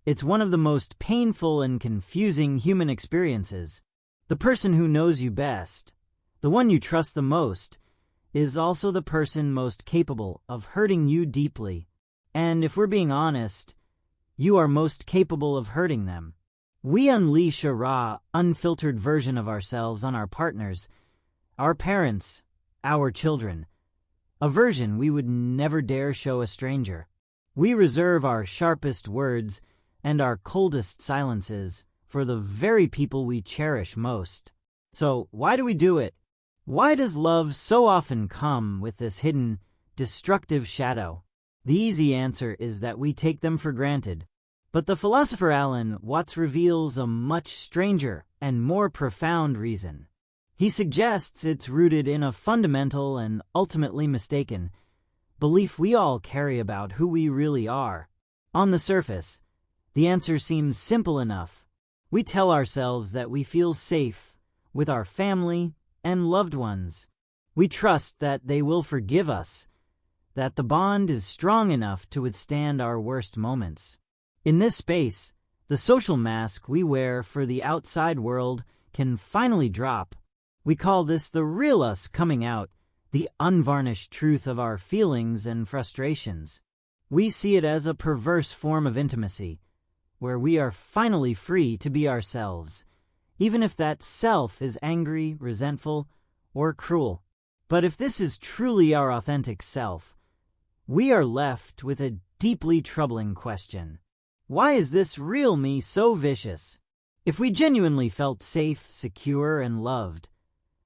It's one of the most painful and confusing human experiences. The person who knows you best, the one you trust the most, is also the person most capable of hurting you deeply. And if we're being honest, you are most capable of hurting them. We unleash a raw, unfiltered version of ourselves on our partners, our parents, our children, a version we would never dare show a stranger. We reserve our sharpest words and our coldest silences for the very people we cherish most. So why do we do it? Why does love so often come with this hidden, destructive shadow? The easy answer is that we take them for granted. But the philosopher Alan Watts reveals a much stranger and more profound reason. He suggests it's rooted in a fundamental and ultimately mistaken belief we all carry about who we really are. On the surface, the answer seems simple enough. We tell ourselves that we feel safe with our family and loved ones. We trust that they will forgive us, that the bond is strong enough to withstand our worst moments. In this space, the social mask we wear for the outside world can finally drop. We call this the real us coming out, the unvarnished truth of our feelings and frustrations. We see it as a perverse form of intimacy, where we are finally free to be ourselves, even if that self is angry, resentful, or cruel. But if this is truly our authentic self, we are left with a deeply troubling question. Why is this real me so vicious? If we genuinely felt safe, secure, and loved,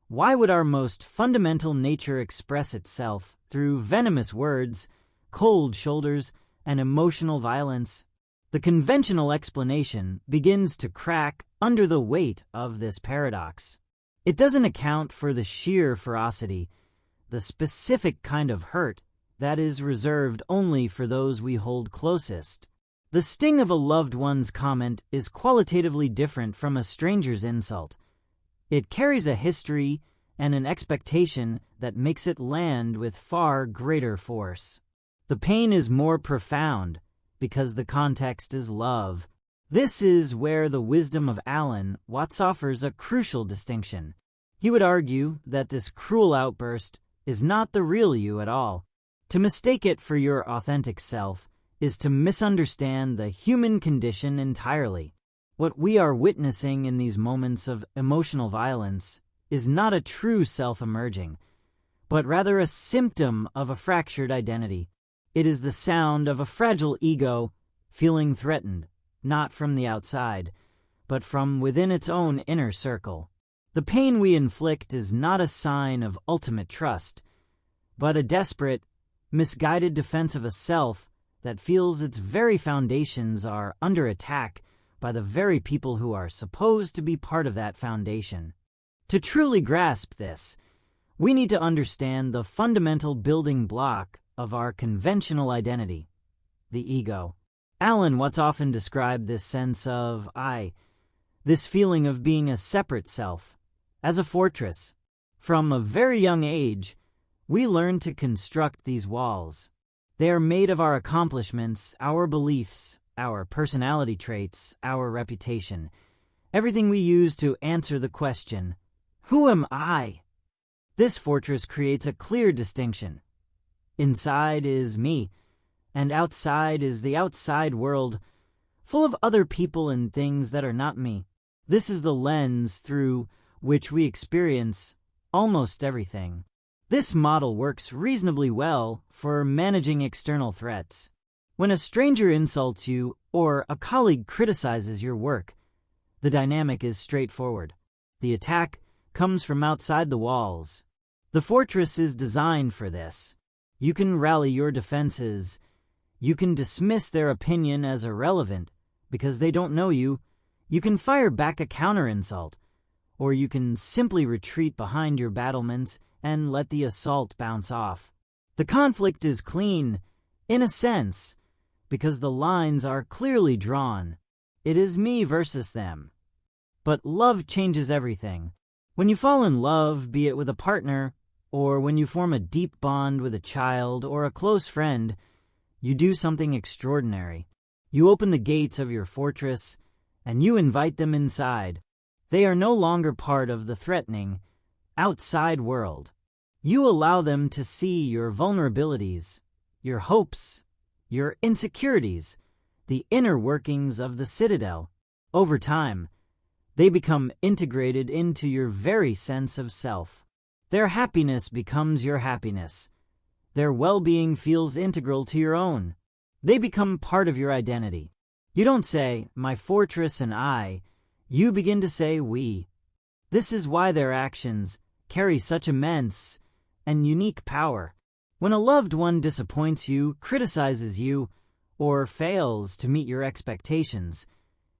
why would our most fundamental nature express itself through venomous words, cold shoulders, and emotional violence? The conventional explanation begins to crack under the weight of this paradox. It doesn't account for the sheer ferocity, the specific kind of hurt that is reserved only for those we hold closest. The sting of a loved one's comment is qualitatively different from a stranger's insult. It carries a history and an expectation that makes it land with far greater force. The pain is more profound because the context is love. This is where the wisdom of Alan Watts offers a crucial distinction. He would argue that this cruel outburst is not the real you at all. To mistake it for your authentic self is to misunderstand the human condition entirely. What we are witnessing in these moments of emotional violence is not a true self emerging, but rather a symptom of a fractured identity. It is the sound of a fragile ego feeling threatened, not from the outside, but from within its own inner circle. The pain we inflict is not a sign of ultimate trust, but a desperate, misguided defense of a self that feels its very foundations are under attack by the very people who are supposed to be part of that foundation. To truly grasp this, we need to understand the fundamental building block of our conventional identity, the ego. Alan Watts often described this sense of I, this feeling of being a separate self, as a fortress. From a very young age, we learn to construct these walls. They are made of our accomplishments, our beliefs, our personality traits, our reputation, everything we use to answer the question, who am I? This fortress creates a clear distinction. Inside is me, and outside is the outside world, full of other people and things that are not me. This is the lens through which we experience almost everything. This model works reasonably well for managing external threats. When a stranger insults you or a colleague criticizes your work, the dynamic is straightforward. The attack comes from outside the walls. The fortress is designed for this. You can rally your defenses. You can dismiss their opinion as irrelevant because they don't know you. You can fire back a counter-insult, or you can simply retreat behind your battlements and let the assault bounce off. The conflict is clean, in a sense, because the lines are clearly drawn. It is me versus them. But love changes everything. When you fall in love, be it with a partner, or when you form a deep bond with a child or a close friend, you do something extraordinary. You open the gates of your fortress, and you invite them inside. They are no longer part of the threatening, outside world. You allow them to see your vulnerabilities, your hopes, your insecurities, the inner workings of the citadel. Over time, they become integrated into your very sense of self. Their happiness becomes your happiness. Their well-being feels integral to your own. They become part of your identity. You don't say, "my fortress and I," you begin to say, "we." This is why their actions carry such immense and unique power. When a loved one disappoints you, criticizes you, or fails to meet your expectations,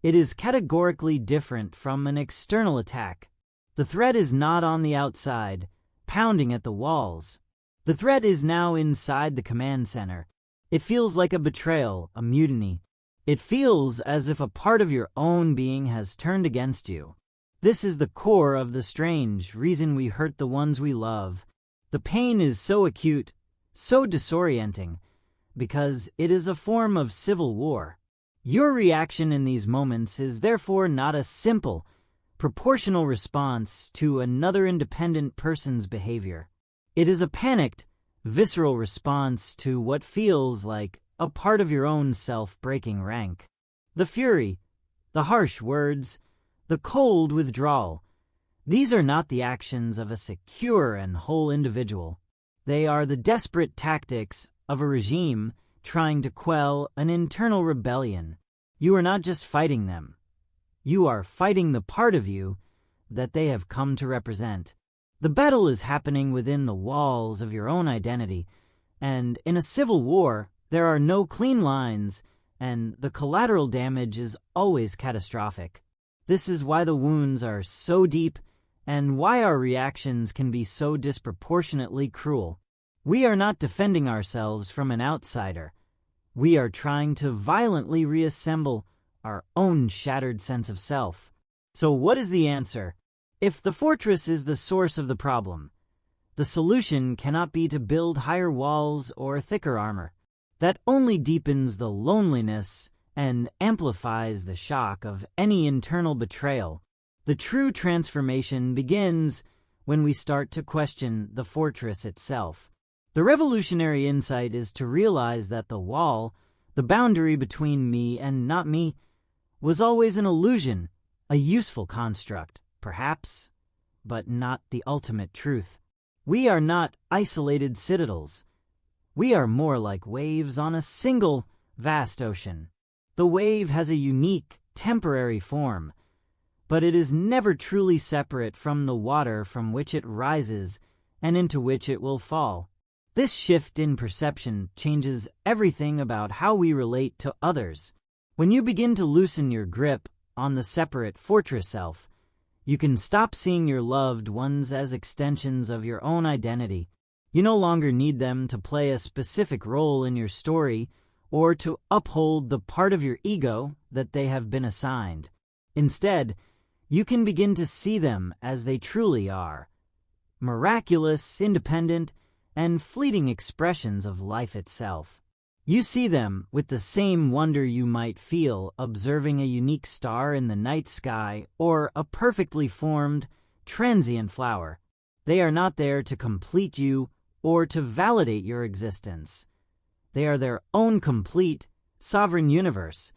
it is categorically different from an external attack. The threat is not on the outside, pounding at the walls. The threat is now inside the command center. It feels like a betrayal, a mutiny. It feels as if a part of your own being has turned against you. This is the core of the strange reason we hurt the ones we love. The pain is so acute, so disorienting, because it is a form of civil war. Your reaction in these moments is therefore not a simple, proportional response to another independent person's behavior. It is a panicked, visceral response to what feels like a part of your own self breaking rank. The fury, the harsh words, the cold withdrawal, these are not the actions of a secure and whole individual. They are the desperate tactics of a regime trying to quell an internal rebellion. You are not just fighting them. You are fighting the part of you that they have come to represent. The battle is happening within the walls of your own identity, and in a civil war, there are no clean lines, and the collateral damage is always catastrophic. This is why the wounds are so deep and why our reactions can be so disproportionately cruel. We are not defending ourselves from an outsider. We are trying to violently reassemble our own shattered sense of self. So what is the answer? If the fortress is the source of the problem, the solution cannot be to build higher walls or thicker armor. That only deepens the loneliness and amplifies the shock of any internal betrayal. The true transformation begins when we start to question the fortress itself. The revolutionary insight is to realize that the wall, the boundary between me and not me, was always an illusion, a useful construct, perhaps, but not the ultimate truth. We are not isolated citadels. We are more like waves on a single, vast ocean. The wave has a unique, temporary form, but it is never truly separate from the water from which it rises and into which it will fall. This shift in perception changes everything about how we relate to others. When you begin to loosen your grip on the separate fortress self, you can stop seeing your loved ones as extensions of your own identity. You no longer need them to play a specific role in your story or to uphold the part of your ego that they have been assigned. Instead, you can begin to see them as they truly are: miraculous, independent, and fleeting expressions of life itself. You see them with the same wonder you might feel observing a unique star in the night sky or a perfectly formed, transient flower. They are not there to complete you or to validate your existence. They are their own complete, sovereign universe,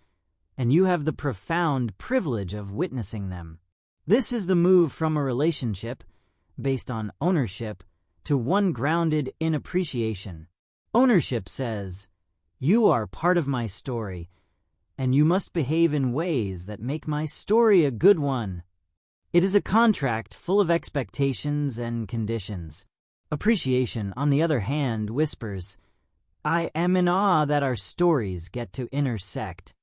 and you have the profound privilege of witnessing them. This is the move from a relationship based on ownership to one grounded in appreciation. Ownership says, "You are part of my story, and you must behave in ways that make my story a good one." It is a contract full of expectations and conditions. Appreciation, on the other hand, whispers, "I am in awe that our stories get to intersect.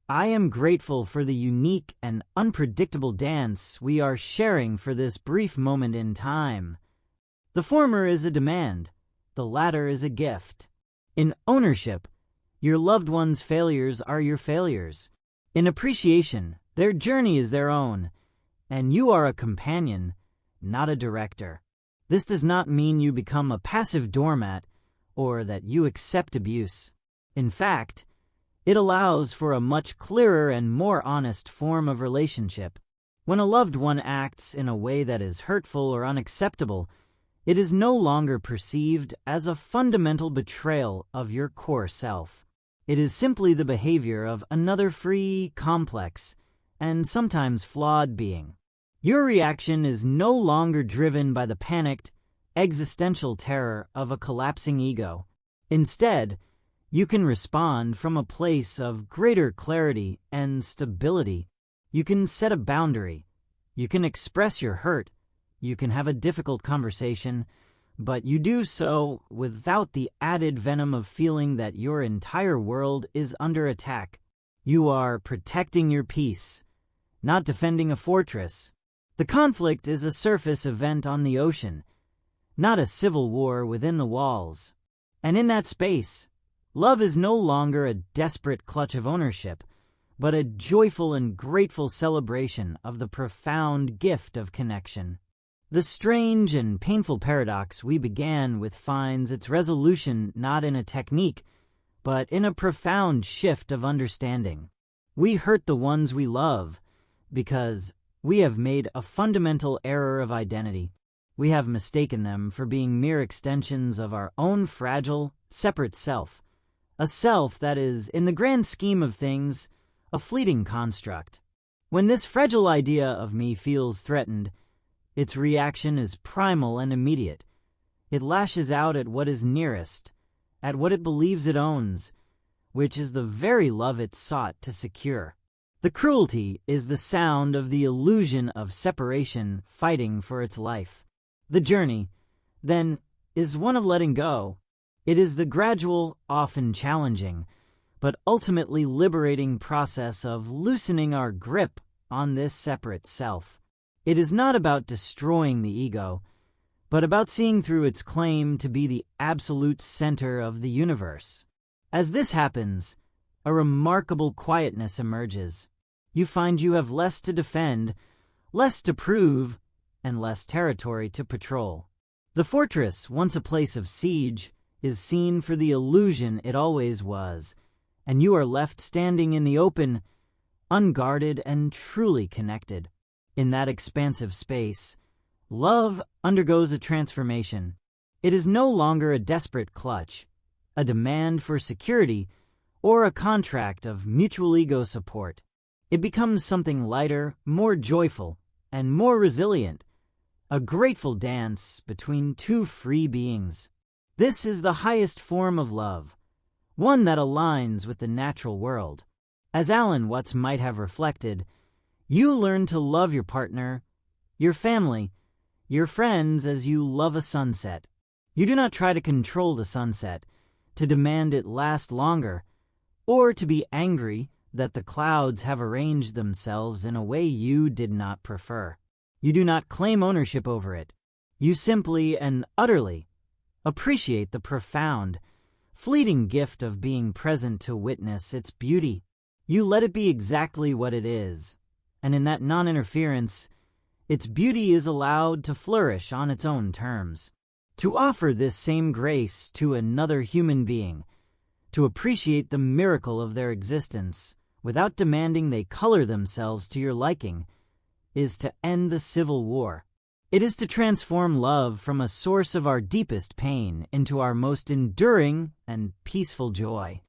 I am grateful for the unique and unpredictable dance we are sharing for this brief moment in time." The former is a demand, the latter is a gift. In ownership, your loved one's failures are your failures. In appreciation, their journey is their own, and you are a companion, not a director. This does not mean you become a passive doormat or that you accept abuse. In fact, It allows for a much clearer and more honest form of relationship. When a loved one acts in a way that is hurtful or unacceptable, it is no longer perceived as a fundamental betrayal of your core self. It is simply the behavior of another free, complex, and sometimes flawed being. Your reaction is no longer driven by the panicked, existential terror of a collapsing ego. Instead, you can respond from a place of greater clarity and stability. You can set a boundary. You can express your hurt. You can have a difficult conversation, but you do so without the added venom of feeling that your entire world is under attack. You are protecting your peace, not defending a fortress. The conflict is a surface event on the ocean, not a civil war within the walls. And in that space, love is no longer a desperate clutch of ownership, but a joyful and grateful celebration of the profound gift of connection. The strange and painful paradox we began with finds its resolution not in a technique, but in a profound shift of understanding. We hurt the ones we love because we have made a fundamental error of identity. We have mistaken them for being mere extensions of our own fragile, separate self, a self that is, in the grand scheme of things, a fleeting construct. When this fragile idea of me feels threatened, its reaction is primal and immediate. It lashes out at what is nearest, at what it believes it owns, which is the very love it sought to secure. The cruelty is the sound of the illusion of separation fighting for its life. The journey, then, is one of letting go. It is the gradual, often challenging, but ultimately liberating process of loosening our grip on this separate self. It is not about destroying the ego, but about seeing through its claim to be the absolute center of the universe. As this happens, a remarkable quietness emerges. You find you have less to defend, less to prove, and less territory to patrol. The fortress, once a place of siege, is seen for the illusion it always was, and you are left standing in the open, unguarded and truly connected. In that expansive space, love undergoes a transformation. It is no longer a desperate clutch, a demand for security, or a contract of mutual ego support. It becomes something lighter, more joyful, and more resilient, a grateful dance between two free beings. This is the highest form of love, one that aligns with the natural world. As Alan Watts might have reflected, you learn to love your partner, your family, your friends as you love a sunset. You do not try to control the sunset, to demand it last longer, or to be angry that the clouds have arranged themselves in a way you did not prefer. You do not claim ownership over it. You simply and utterly appreciate the profound, fleeting gift of being present to witness its beauty. You let it be exactly what it is, and in that non-interference, its beauty is allowed to flourish on its own terms. To offer this same grace to another human being, to appreciate the miracle of their existence without demanding they color themselves to your liking, is to end the civil war. It is to transform love from a source of our deepest pain into our most enduring and peaceful joy.